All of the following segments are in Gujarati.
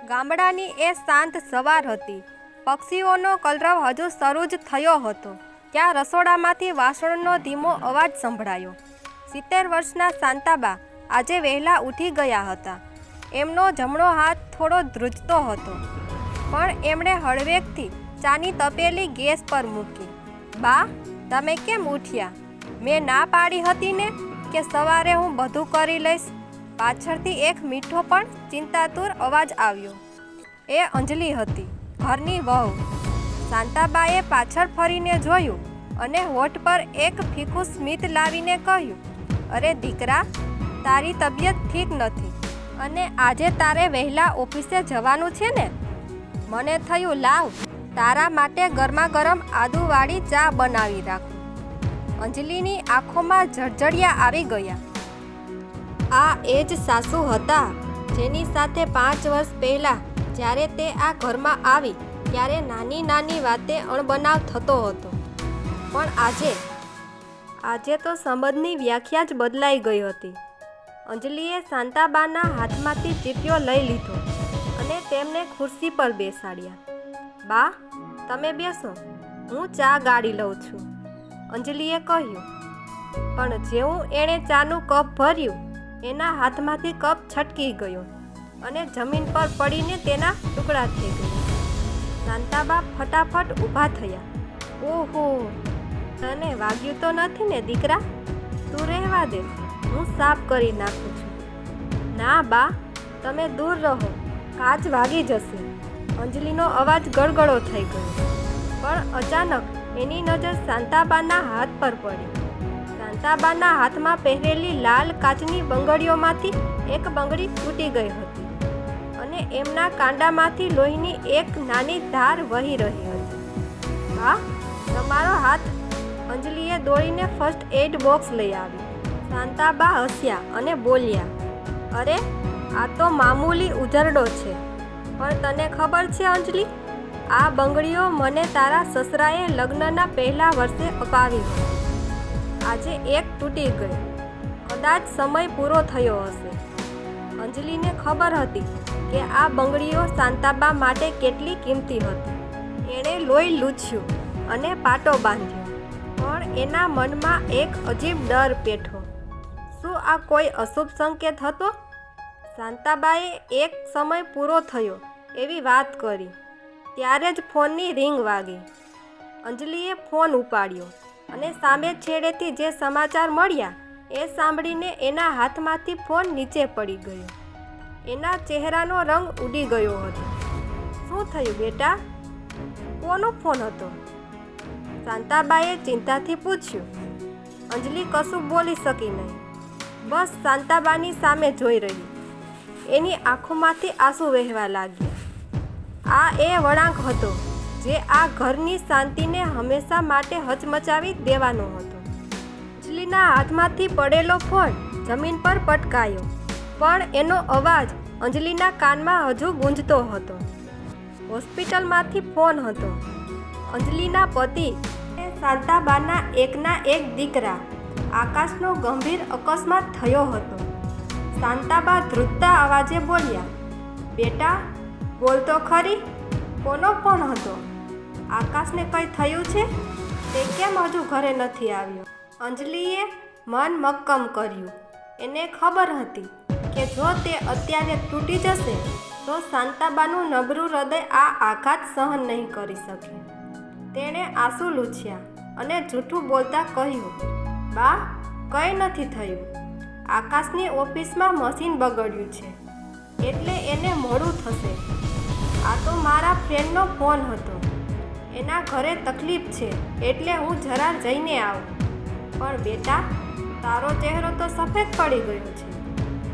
ગામડાની એ શાંત સવાર હતી. પક્ષીઓનો કલરવ હજુ શરૂ જ થયો હતો ત્યાં રસોડામાંથી વાસણનો ધીમો અવાજ સંભળાયો. 70 વર્ષના શાંતાબા આજે વહેલા ઉઠી ગયા હતા. એમનો જમણો હાથ થોડો ધ્રુજતો હતો, પણ એમણે હળવેકથી ચાની તપેલી ગેસ પર મૂકી. બા, તમે કેમ ઉઠ્યા? મેં ના પાડી હતી ને કે સવારે હું બધું કરી લઈશ. પાછળથી એક મીઠો પણ ચિંતાતુર અવાજ આવ્યો. એ અંજલિ હતી, ઘરની વહુ. શાંતાબાએ પાછળ ફરીને જોયું અને હોઠ પર એક ફીકું સ્મિત લાવીને કહ્યું, અરે દીકરા, તારી તબિયત ઠીક નથી અને આજે તારે વહેલા ઓફિસે જવાનું છે ને? મને થયું લાવ તારા માટે ગરમા ગરમ આદુવાળી ચા બનાવી રાખું. અંજલિની આંખોમાં જળજળિયા આવી ગયા. આ એ જ સાસુ હતા જેની સાથે 5 વર્ષ પહેલાં જ્યારે તે આ ઘરમાં આવી ત્યારે નાની નાની વાતે અણબનાવ થતો હતો. પણ આજે તો સંબંધની વ્યાખ્યા જ બદલાઈ ગઈ હતી. અંજલિએ શાંતાબાના હાથમાંથી ચીપિયો લઈ લીધો અને તેમને ખુરશી પર બેસાડ્યા. બા, તમે બેસો, હું ચા ગાળી લઉં છું, અંજલિએ કહ્યું. પણ જેવું એણે ચાનું કપ ભર્યું, એના હાથમાંથી કપ છટકી ગયો અને જમીન પર પડીને તેના ટુકડા થઈ ગયા. શાંતાબા ફટાફટ ઊભા થયા. ઓહો, તને વાગ્યું તો નથી ને દીકરા? તું રહેવા દે, હું સાફ કરી નાખું છું. ના બા, તમે દૂર રહો, કાચ વાગી જશે. અંજલિનો અવાજ ગળગળો થઈ ગયો. પણ અચાનક એની નજર શાંતાબાના હાથ પર પડી. શાંતાબાના હાથમાં પહેરેલી લાલ કાચની બંગડીઓમાંથી એક બંગડી તૂટી ગઈ હતી અને એમના કાંડામાંથી લોહીની એક નાની ધાર વહી રહી હતી. હા, તમારો હાથ. અંજલિએ દોડીને ફર્સ્ટ એડ બોક્સ લઈ આવી. શાંતાબા હસ્યા અને બોલ્યા, અરે આ તો મામૂલી ઉઝરડો છે, પણ તને ખબર છે અંજલિ, આ બંગડીઓ મને તારા સસરાએ લગ્નના પહેલા વર્ષે અપાવી હતી. આજે એક તૂટી ગઈ. કદાચ સમય પૂરો થયો હશે. અંજલિને ખબર હતી કે આ બંગડીઓ શાંતાબા માટે કેટલી કિંમતી હતી. એણે લોહી લૂછ્યું અને પાટો બાંધ્યો, પણ એના મનમાં એક અજીબ ડર પેઠો. શું આ કોઈ અશુભ સંકેત હતો? શાંતાબાએ એક સમય પૂરો થયો એવી વાત કરી. ત્યારે જ ફોનની રિંગ વાગી. અંજલિએ ફોન ઉપાડ્યો અને સામે છેડેથી જે સમાચાર મળ્યા એ સાંભળીને એના હાથમાંથી ફોન નીચે પડી ગયો. એના ચહેરાનો રંગ ઉડી ગયો હતો. શું થયું બેટા? કોનો ફોન હતો? શાંતાબાએ ચિંતાથી પૂછ્યું. અંજલિ કશું બોલી શકી નહીં. બસ શાંતાબાની સામે જોઈ રહી. એની આંખોમાંથી આંસુ વહેવા લાગ્યા. આ એ વળાંક હતો જે આ ઘરની શાંતિને હંમેશા માટે હચમચાવી દેવાનો હતો. અંજલિના હાથમાંથી પડેલો ફોન જમીન પર પટકાયો, પણ એનો અવાજ અંજલિના કાનમાં હજુ ગૂંજતો હતો. હોસ્પિટલમાંથી ફોન હતો. અંજલિના પતિ અને શાંતાબાના એકના એક દીકરા આકાશનો ગંભીર અકસ્માત થયો હતો. શાંતાબા ધ્રુજતા અવાજે બોલ્યા, બેટા બોલ તો ખરી, કોનો ફોન હતો? આકાશને કંઈ થયું છે? તે કેમ હજુ ઘરે નથી આવ્યો? અંજલિએ મન મક્કમ કર્યું. એને ખબર હતી કે જો તે અત્યારે તૂટી જશે તો શાંતાબાનું નબળું હૃદય આ આઘાત સહન નહીં કરી શકે. તેણે આંસુ લૂછ્યા અને જૂઠું બોલતા કહ્યું, બા, કંઈ નથી થયું. આકાશની ઓફિસમાં મશીન બગડ્યું છે એટલે એને મોડું થશે. આ તો મારા ફ્રેન્ડનો ફોન હતો. એના ઘરે તકલીફ છે એટલે હું જરા જઈને આવું. પણ બેટા, તારો ચહેરો તો સફેદ પડી ગયો છે.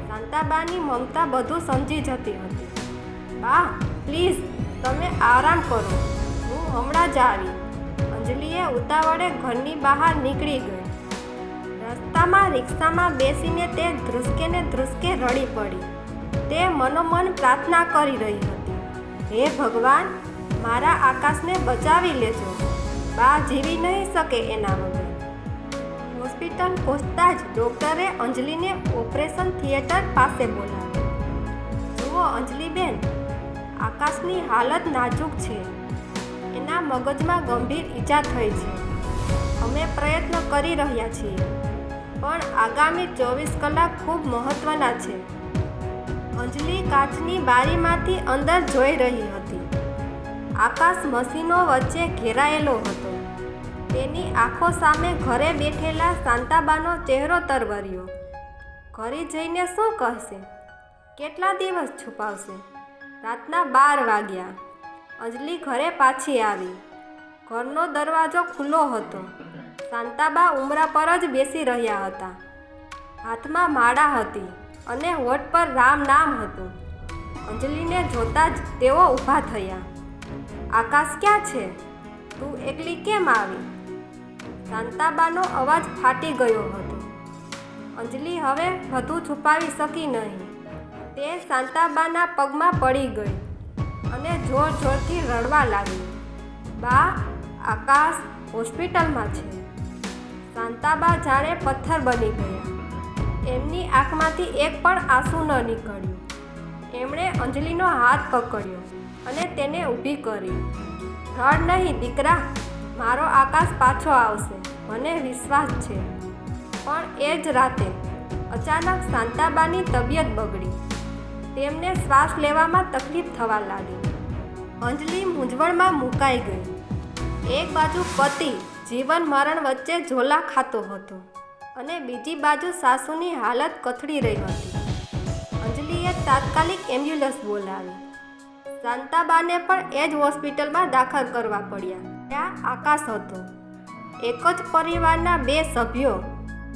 શાંતાબાની મમતા બધું સમજી જતી હતી. બા, પ્લીઝ તમે આરામ કરો, હું હમણાં જ આવી. અંજલિએ ઉતાવળે ઘરની બહાર નીકળી ગઈ. રસ્તામાં રિક્ષામાં બેસીને તે ધ્રુસકે ને ધ્રુસકે રડી પડી. તે મનોમન પ્રાર્થના કરી રહી હતી, હે ભગવાન, મારા આકાશને બચાવી લેજો. બા જીવી નહીં શકે એના વગર. હોસ્પિટલ પહોંચતા જ ડૉક્ટરે અંજલિને ઓપરેશન થિયેટર પાસે બોલાવી. જુઓ અંજલિબેન, આકાશની હાલત નાજુક છે. એના મગજમાં ગંભીર ઈજા થઈ છે. અમે પ્રયત્ન કરી રહ્યા છીએ, પણ આગામી 24 કલાક ખૂબ મહત્વના છે. અંજલિ કાચની બારીમાંથી અંદર જોઈ રહી હતી. આકાશ મશીનો વચ્ચે ઘેરાયેલો હતો. તેની આંખો સામે ઘરે બેઠેલા શાંતાબાનો ચહેરો તરવર્યો. ઘરે જઈને શું કહેશે? કેટલા દિવસ છુપાવશે? રાતના 12 વાગ્યા. અંજલિ ઘરે પાછી આવી. ઘરનો દરવાજો ખુલ્લો હતો. શાંતાબા ઉંબરા પર જ બેસી રહ્યા હતા. હાથમાં માળા હતી અને હોઠ પર રામ નામ હતું. અંજલિને જોતાં જ તેઓ ઊભા થયા. આકાશ ક્યાં છે? તું એકલી કેમ આવી? શાંતાબાનો અવાજ ફાટી ગયો હતો. અંજલિ હવે વધુ છુપાવી શકી નહીં. તે શાંતાબાના પગમાં પડી ગઈ અને જોર જોરથી રડવા લાગી. બા, આકાશ હોસ્પિટલમાં છે. શાંતાબા જાણે પથ્થર બની ગયા. એમની આંખમાંથી એક પણ આંસુ ન નીકળ્યું. એમણે અંજલિનો હાથ પકડ્યો અને તેને ઊભી કરી. રડ નહીં દીકરા, મારો આકાશ પાછો આવશે, મને વિશ્વાસ છે. પણ એ જ રાતે અચાનક શાંતાબાની તબિયત બગડી. તેમને શ્વાસ લેવામાં તકલીફ થવા લાગી. અંજલિ મૂંઝવણમાં મુકાઈ ગઈ. એક બાજુ પતિ જીવન મરણ વચ્ચે ઝોલા ખાતો હતો અને બીજી બાજુ સાસુની હાલત કથળી રહી હતી. અંજલિએ તાત્કાલિક એમ્બ્યુલન્સ બોલાવી. શાંતાબાને પણ એ જ હોસ્પિટલમાં દાખલ કરવા પડ્યા. ત્યાં આકાશ હતો. એક જ પરિવારના 2 સભ્યો,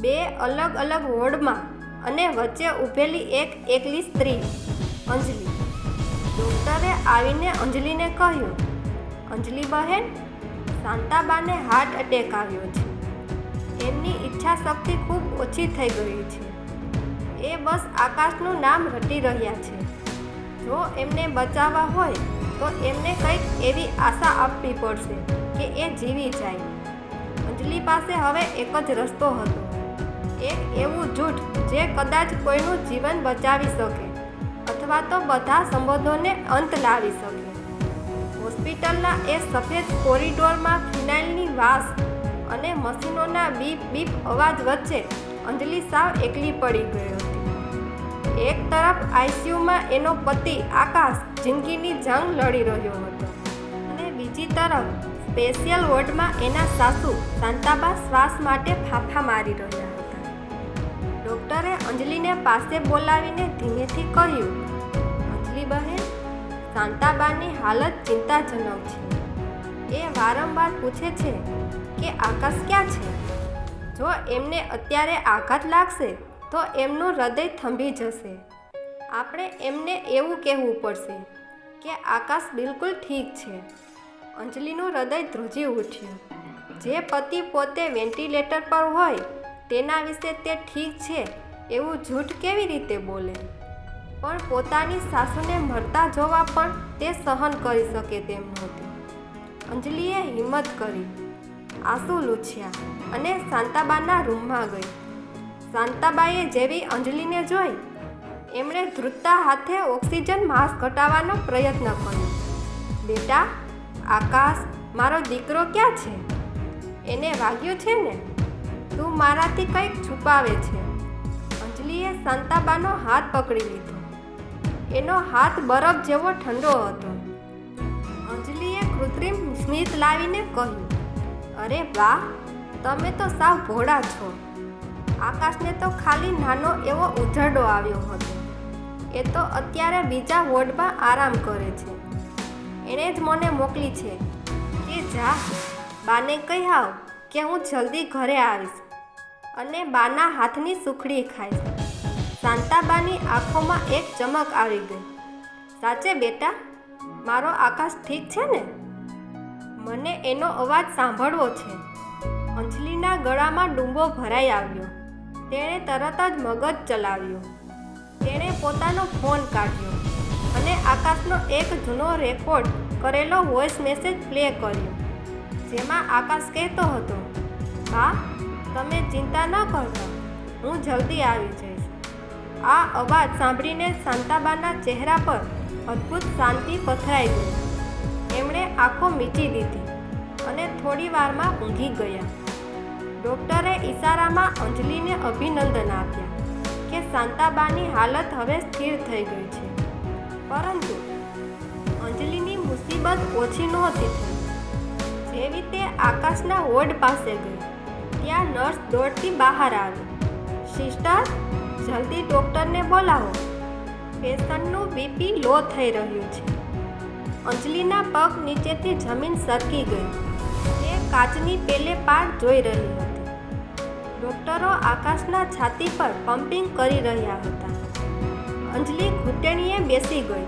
2 અલગ અલગ વોર્ડમાં, અને વચ્ચે ઊભેલી એક એકલી સ્ત્રી, અંજલિ. ડૉક્ટરે આવીને અંજલિને કહ્યું, અંજલિ બહેન, શાંતાબાને હાર્ટ એટેક આવ્યો છે. એમની ઈચ્છા શક્તિ ખૂબ ઓછી થઈ ગઈ છે. એ બસ આકાશનું નામ રટી રહ્યા છે. જો એમને બચાવવા હોય તો એમને કંઈક એવી આશા આપવી પડશે કે એ જીવી જાય. અંજલિ પાસે હવે એક જ રસ્તો હતો. એક એવું જૂઠ જે કદાચ કોઈનું જીવન બચાવી શકે અથવા તો બધા સંબંધોને અંત લાવી શકે. હોસ્પિટલના એ સફેદ કોરિડોરમાં ફિનાઇલની વાસ અને મશીનોના બીપ બીપ અવાજ વચ્ચે અંજલિ સાવ એકલી પડી ગઈ હતી. એક તરફ આઈસીયુમાં એનો પતિ આકાશ જિંદગીની જંગ લડી રહ્યો હતો અને બીજી તરફ સ્પેશિયલ વોર્ડમાં એના સાસુ શાંતાબા શ્વાસ માટે ફાંફા મારી રહ્યા હતા. ડૉક્ટરે અંજલિને પાસે બોલાવીને ધીમેથી કહ્યું, અંજલિ બહેન, શાંતાબાની હાલત ચિંતાજનક છે. એ વારંવાર પૂછે છે કે આકાશ ક્યાં છે. જો એમને અત્યારે આઘાત લાગશે તો એમનું હૃદય થંભી જશે. આપણે એમને એવું કહેવું પડશે કે આકાશ બિલકુલ ઠીક છે. અંજલિનું હૃદય ધ્રુજી ઉઠ્યું. જે પતિ પોતે વેન્ટિલેટર પર હોય તેના વિશે તે ઠીક છે એવું જૂઠ કેવી રીતે બોલે? પણ પોતાની સાસુને મરતા જોવા પણ તે સહન કરી શકે તેમ નહોતી. અંજલિએ હિંમત કરી, આંસુ લૂછ્યા અને શાંતાબાના રૂમમાં ગઈ. શાંતાબાએ જેવી અંજલિને જોઈ, એમણે ધ્રુજતા હાથે ઓક્સિજન માસ્ક હટાવવાનો પ્રયત્ન કર્યો. બેટા, આકાશ, મારો દીકરો ક્યાં છે? એને વાગ્યું છે ને? તું મારાથી કંઈક છુપાવે છે. અંજલિએ શાંતાબાનો હાથ પકડી લીધો. એનો હાથ બરફ જેવો ઠંડો હતો. અંજલિએ કૃત્રિમ સ્મિત લાવીને કહ્યું, અરે વાહ, તમે તો સાવ ભોળા છો. આકાશને તો ખાલી નાનો એવો ઉઝરડો આવ્યો હતો. એ તો અત્યારે બીજા વોર્ડમાં આરામ કરે છે. એણે જ મને મોકલી છે કે જા, બાને કહી આવ કે હું જલ્દી ઘરે આવીશ અને બાના હાથની સુખડી ખાઈશ. શાંતાબાની આંખોમાં એક ચમક આવી ગઈ. સાચે બેટા, મારો આકાશ ઠીક છે ને? મને એનો અવાજ સાંભળવો છે. અંજલિના ગળામાં ડૂંબો ભરાઈ આવ્યો. તેણે તરત જ મગજ ચલાવ્યું. તેણે પોતાનો ફોન કાઢ્યો અને આકાશનો એક જૂનો રેકોર્ડ કરેલો વોઇસ મેસેજ પ્લે કર્યો, જેમાં આકાશ કહેતો હતો, બા, તમે ચિંતા ન કરતા, હું જલ્દી આવી જઈશ. આ અવાજ સાંભળીને શાંતાબાના ચહેરા પર અદ્ભુત શાંતિ પથરાઈ ગઈ। એમણે આંખો મીચી દીધી અને થોડી વારમાં ઊંઘી ગયા। ડૉક્ટરે ઈશારામાં અંજલિને અભિનંદન આપ્યા કે શાંતાબાની હાલત હવે સ્થિર થઈ ગઈ છે, પરંતુ અંજલિની મુસીબત ઓછી નહોતી થઈ। જેવી તે આકાશના વોર્ડ પાસે ગઈ ત્યાં નર્સ દોડતી બહાર આવી। સિસ્ટર, જલ્દી ડૉક્ટરને બોલાવો, પેશન્ટનું બીપી લો થઈ રહ્યું છે। અંજલિના પગ નીચેથી જમીન સરકી ગઈ। તે કાચની પેલે પાર જોઈ રહી હતી। ડૉક્ટરો આકાશના છાતી પર પમ્પિંગ કરી રહ્યા હતા। અંજલિ ઘૂંટણીએ બેસી ગઈ।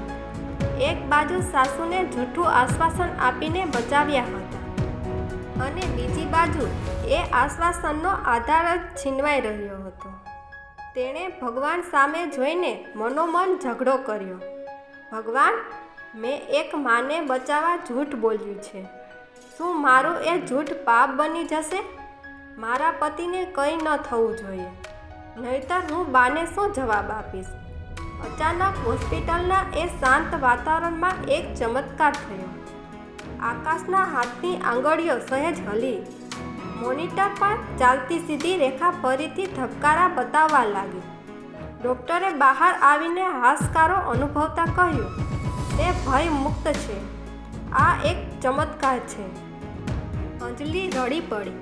એક બાજુ સાસુને જૂઠું આશ્વાસન આપીને બચાવ્યા હતા અને બીજી બાજુ એ આશ્વાસનનો આધાર જ છીનવાઈ રહ્યો હતો। તેણે ભગવાન સામે જોઈને મનોમન ઝઘડો કર્યો। ભગવાન, મેં એક માને બચાવવા જૂઠ બોલ્યું છે। શું મારું એ જૂઠ પાપ બની જશે? મારા પતિને કંઈ ન થવું જોઈએ, નહીંતર હું બાને શું જવાબ આપીશ? અચાનક હોસ્પિટલના એ શાંત વાતાવરણમાં એક ચમત્કાર થયો। આકાશના હાથની આંગળીઓ સહેજ હલી। મોનિટર પર ચાલતી સીધી રેખા ફરીથી ધબકારા બતાવવા લાગી। ડૉક્ટરે બહાર આવીને હાશકારો અનુભવતા કહ્યું, તે ભય મુક્ત છે। આ એક ચમત્કાર છે। અંજલિ રડી પડી,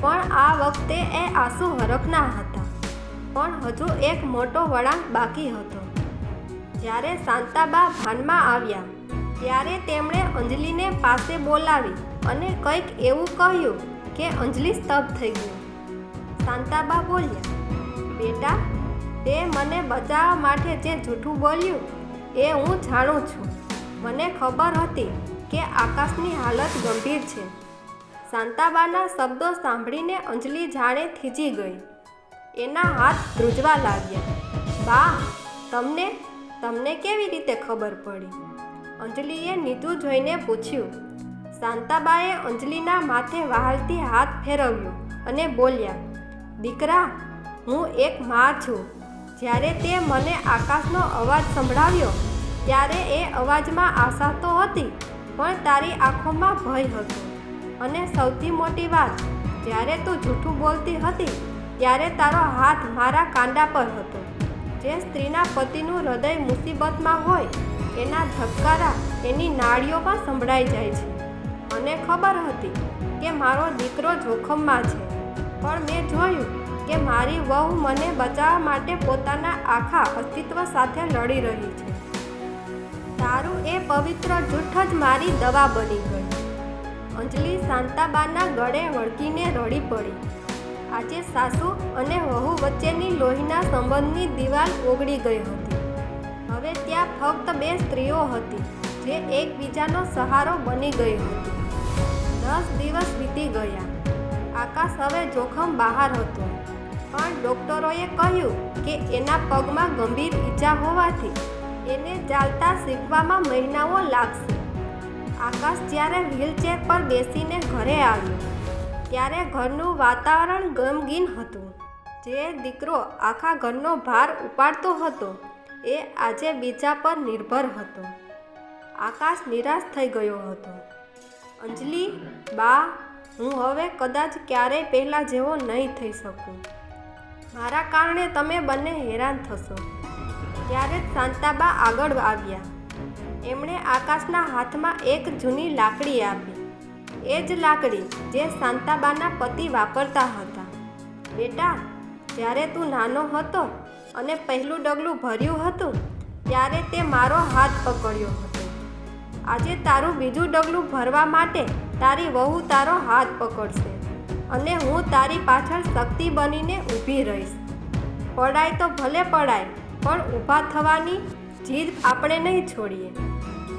પણ આ વખતે એ આંસુ હરખના હતા। પણ હજુ એક મોટો વળાંક બાકી હતો। જ્યારે શાંતાબા ભાનમાં આવ્યા ત્યારે તેમણે અંજલિને પાસે બોલાવી અને કંઈક એવું કહ્યું કે અંજલિ સ્તબ્ધ થઈ ગઈ। શાંતાબા બોલ્યા, બેટા, તે મને બચાવવા માટે જે જૂઠું બોલ્યું એ હું જાણું છું। મને ખબર હતી કે આકાશની હાલત ગંભીર છે। શાંતાબાના શબ્દો સાંભળીને અંજલિ જાણે થીજી ગઈ। એના હાથ ધ્રુજવા લાગ્યા। બા, તમને કેવી રીતે ખબર પડી? અંજલિએ નીચું જોઈને પૂછ્યું। શાંતાબાએ અંજલિના માથે વહાલથી હાથ ફેરવ્યો અને બોલ્યા, દીકરા, હું એક મા છું। જ્યારે તે મને આકાશનો અવાજ સંભળાવ્યો ત્યારે એ અવાજમાં આશા તો હતી, પણ તારી આંખોમાં ભય હતો। અને સૌથી મોટી વાત, જ્યારે તું જૂઠું બોલતી હતી ત્યારે તારો હાથ મારા કાંડા પર હતો। જે સ્ત્રીના પતિનું હૃદય મુસીબતમાં હોય એના ધબકારા એની નાડીઓમાં સંભળાઈ જાય છે। મને ખબર હતી કે મારો દીકરો જોખમમાં છે, પણ મેં જોયું કે મારી વહુ મને બચાવવા માટે પોતાના આખા અસ્તિત્વ સાથે લડી રહી છે। તારું એ પવિત્ર જૂઠ જ મારી દવા બની ગઈ। અંજલિ શાંતાબાના ગળે વળગીને રડી પડી। આજે સાસુ અને વહુ વચ્ચેની લોહીના સંબંધની દિવાલ ઓગળી ગઈ હતી। હવે ત્યાં ફક્ત બે સ્ત્રીઓ હતી જે એકબીજાનો સહારો બની ગઈ હતી। 10 દિવસ વીતી ગયા। આકાશ હવે જોખમ બહાર હતો, પણ ડૉક્ટરોએ કહ્યું કે એના પગમાં ગંભીર ઈજા હોવાથી એને ચાલતા શીખવામાં મહિનાઓ લાગશે। આકાશ જ્યારે વ્હીલચેર પર બેસીને ઘરે આવ્યો ત્યારે ઘરનું વાતાવરણ ગમગીન હતું। જે દીકરો આખા ઘરનો ભાર ઉપાડતો હતો એ આજે બીજા પર નિર્ભર હતો। આકાશ નિરાશ થઈ ગયો હતો। અંજલિ, બા, હું હવે કદાચ ક્યારેય પહેલાં જેવો નહીં થઈ શકું। મારા કારણે તમે બંને હેરાન થશો। ત્યારે જ શાંતાબા આગળ આવ્યા। એમણે આકાશના હાથમાં એક જૂની લાકડી આપી। એ જ લાકડી જે શાંતાબાના પતિ વાપરતા હતા। બેટા, જ્યારે તું નાનો હતો અને પહેલું ડગલું ભર્યું હતું ત્યારે તે મારો હાથ પકડ્યો હતો। આજે તારું બીજું ડગલું ભરવા માટે તારી વહુ તારો હાથ પકડશે અને હું તારી પાછળ શક્તિ બનીને ઊભી રહીશ। પડાય તો ભલે પડાય, પણ ઊભા થવાની જીદ આપણે નહીં છોડીએ।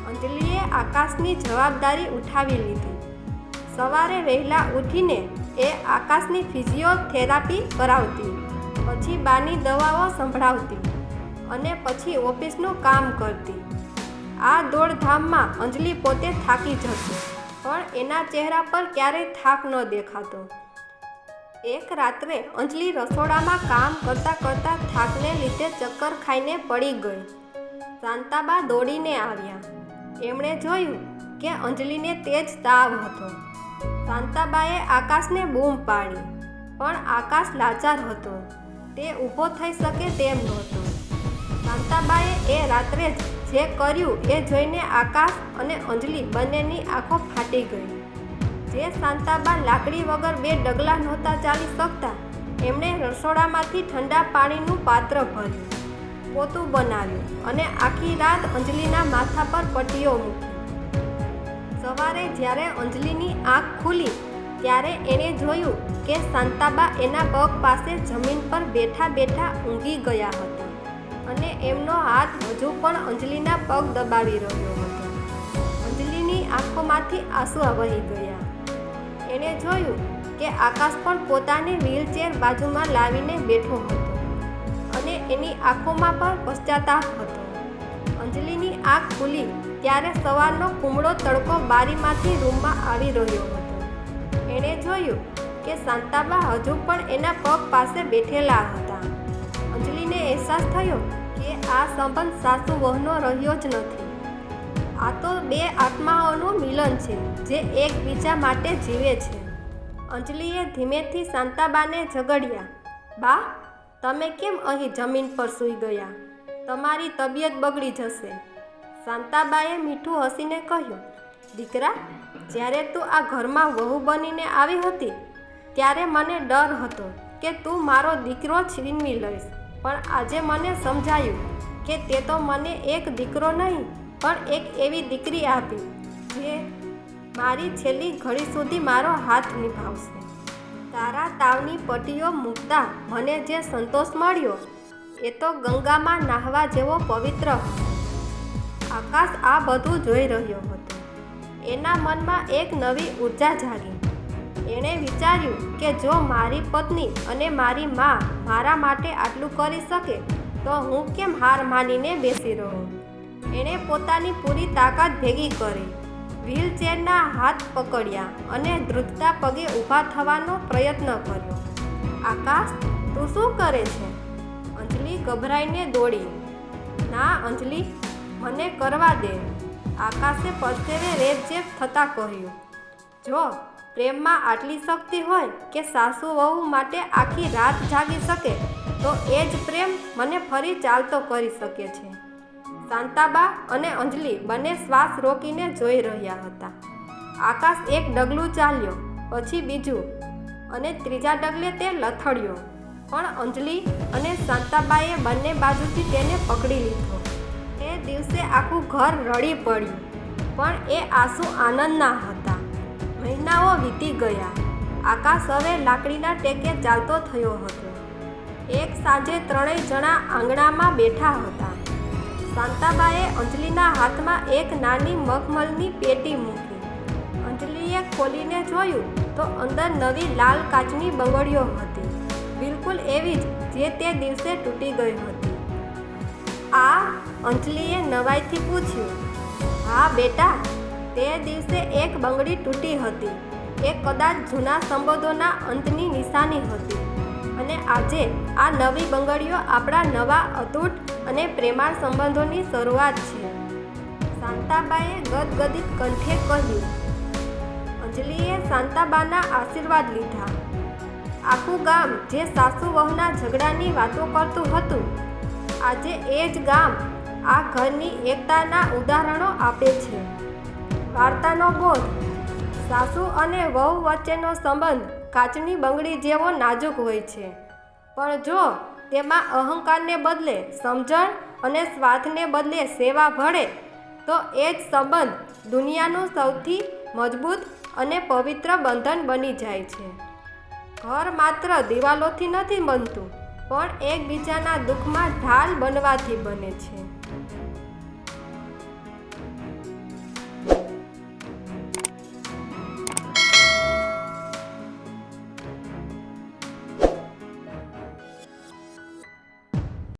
અંજલિએ આકાશની જવાબદારી ઉઠાવી લીધી। સવારે વહેલા ઉઠીને એ આકાશની ફિઝિયોથેરાપી કરાવતી, પછી બાની દવાઓ સંભળાવતી અને પછી ઓફિસનું કામ કરતી। આ દોડધામમાં અંજલિ પોતે થાકી જતી, પણ એના ચહેરા પર ક્યારેય થાક ન દેખાતો। એક રાત્રે અંજલિ રસોડામાં કામ કરતાં કરતાં થાકને લીધે ચક્કર ખાઈને પડી ગઈ। શાંતાબા દોડીને આવ્યા. એમણે જોયું કે અંજલિને તેજ તાવ હતો. શાંતાબાએ આકાશને બૂમ પાડી, પણ આકાશ લાચાર હતો. તે ઊભો થઈ શકે તેમ નહોતો. શાંતાબાએ એ રાત્રે જે કર્યું એ જોઈને આકાશ અને અંજલિ બંનેની આંખો ફાટી ગઈ. જે શાંતાબા લાકડી વગર 2 ડગલા નહોતા ચાલી શકતા, એમણે રસોડામાંથી ઠંડા પાણીનું પાત્ર ભર્યું, પોતું બનાવ્યું અને આખી રાત અંજલિના માથા પર પટ્ટીઓ મૂકી. સવારે જ્યારે અંજલિની આંખ ખુલી ત્યારે એણે જોયું કે શાંતાબા એના પગ પાસે જમીન પર બેઠા બેઠા ઊંઘી ગયા હતા અને એમનો હાથ હજુ પણ અંજલિના પગ દબાવી રહ્યો હતો. અંજલિની આંખોમાંથી આંસુ વહી ગયા. એણે જોયું કે આકાશ પણ પોતાની વ્હીલચેર બાજુમાં લાવીને બેઠો હતો અને એની આંખોમાં પણ પશ્ચાતાપ હતો. અંજલિની આંખ ખુલી ત્યારે સવારનો કુમળો તડકો બારીમાંથી રૂમમાં આવી રહ્યો હતો. એણે જોયું કે શાંતાબા હજુ પણ એના પગ પાસે બેઠેલા હતા. અંજલિને અહેસાસ થયો કે આ સંબંધ સાસુ વહુનો રહ્યો જ નથી. આ તો 2 આત્માઓનું મિલન છે જે એકબીજા માટે જીવે છે. અંજલિએ ધીમેથી શાંતાબાને ઝઘડ્યા. બા, તમે કેમ અહીં જમીન પર સૂઈ ગયા? તમારી તબિયત બગડી જશે. શાંતાબાએ મીઠું હસીને કહ્યું, દીકરા, જ્યારે તું આ ઘરમાં વહુ બનીને આવી હતી ત્યારે મને ડર હતો કે તું મારો દીકરો છીનવી લઈશ, પણ આજે મને સમજાયું કે તે તો મને એક દીકરો નહીં પણ એક એવી દીકરી આપી જે મારી છેલ્લી ઘડી સુધી મારો હાથ નિભાવશે. તારા તાવની પટ્ટીઓ મૂકતા મને જે સંતોષ મળ્યો એ તો ગંગામાં નાહવા જેવો પવિત્ર હતો. આકાશ આ બધું જોઈ રહ્યો હતો. એના મનમાં એક નવી ઉર્જા જાગી. એણે વિચાર્યું કે જો મારી પત્ની અને મારી મા મારા માટે આટલું કરી શકે તો હું કેમ હાર માનીને બેસી રહું. એણે પોતાની પૂરી તાકાત ભેગી કરી, વ્હીલચેરના હાથ પકડ્યા અને ધ્રુજતા પગે ઊભા થવાનો પ્રયત્ન કર્યો. આકાશ, તું શું કરે છે? અંજલિ ગભરાઈને દોડી. ના અંજલિ, મને કરવા દે, આકાશે પરસેવે રેબઝેબ થતાં કહ્યું. જો પ્રેમમાં આટલી શક્તિ હોય કે સાસુ વહુ માટે આખી રાત જાગી શકે તો એ જ પ્રેમ મને ફરી ચાલતો કરી શકે છે. શાંતાબા અને અંજલિ બંને શ્વાસ રોકીને જોઈ રહ્યા હતા. આકાશ એક ડગલું ચાલ્યો, પછી બીજું અને ત્રીજા ડગલે તે લથડ્યો, પણ અંજલિ અને શાંતાબાએ બંને બાજુથી તેને પકડી લીધો. એ દિવસે આખું ઘર રડી પડ્યું, પણ એ આંસુ આનંદના હતા. મહિનાઓ વીતી ગયા. આકાશ હવે લાકડીના ટેકે ચાલતો થયો હતો. એક સાંજે 3 જણા આંગણામાં બેઠા હતા. શાંતાબાએ અંજલિના હાથમાં એક નાની મખમલની પેટી મૂકી. અંજલિએ ખોલીને જોયું તો અંદર નવી લાલ કાચની બંગડીઓ હતી, બિલકુલ એવી જ જે તે દિવસે તૂટી ગઈ હતી. આ? અંજલિએ નવાઈથી પૂછ્યું. હા બેટા, તે દિવસે એક બંગડી તૂટી હતી. એ કદાચ જૂના સંબંધોના અંતની નિશાની હતી અને આજે આ નવી બંગડીઓ આપણા નવા અતૂટ અને પ્રેમાળ સંબંધોની શરૂઆત છે. શાંતાબાએ ગદગદિત કંઠે કહ્યું. અંજલિએ શાંતાબાના આશીર્વાદ લીધા. આખું ગામ જે સાસુ વહુના ઝઘડાની વાતો કરતું હતું, આજે એ જ ગામ આ ઘરની એકતાના ઉદાહરણો આપે છે. વાર્તાનો બોધ: સાસુ અને વહુ વચ્ચેનો સંબંધ કાચની બંગડી જેવો નાજુક હોય છે, પણ જો તેમાં અહંકારને બદલે સમજણ અને સ્વાર્થને બદલે સેવા ભળે તો એ જ સંબંધ દુનિયાનું સૌથી મજબૂત અને પવિત્ર બંધન બની જાય છે. ઘર માત્ર દિવાલોથી નથી બનતું, પણ એકબીજાના દુઃખમાં ઢાલ બનવાથી બને છે.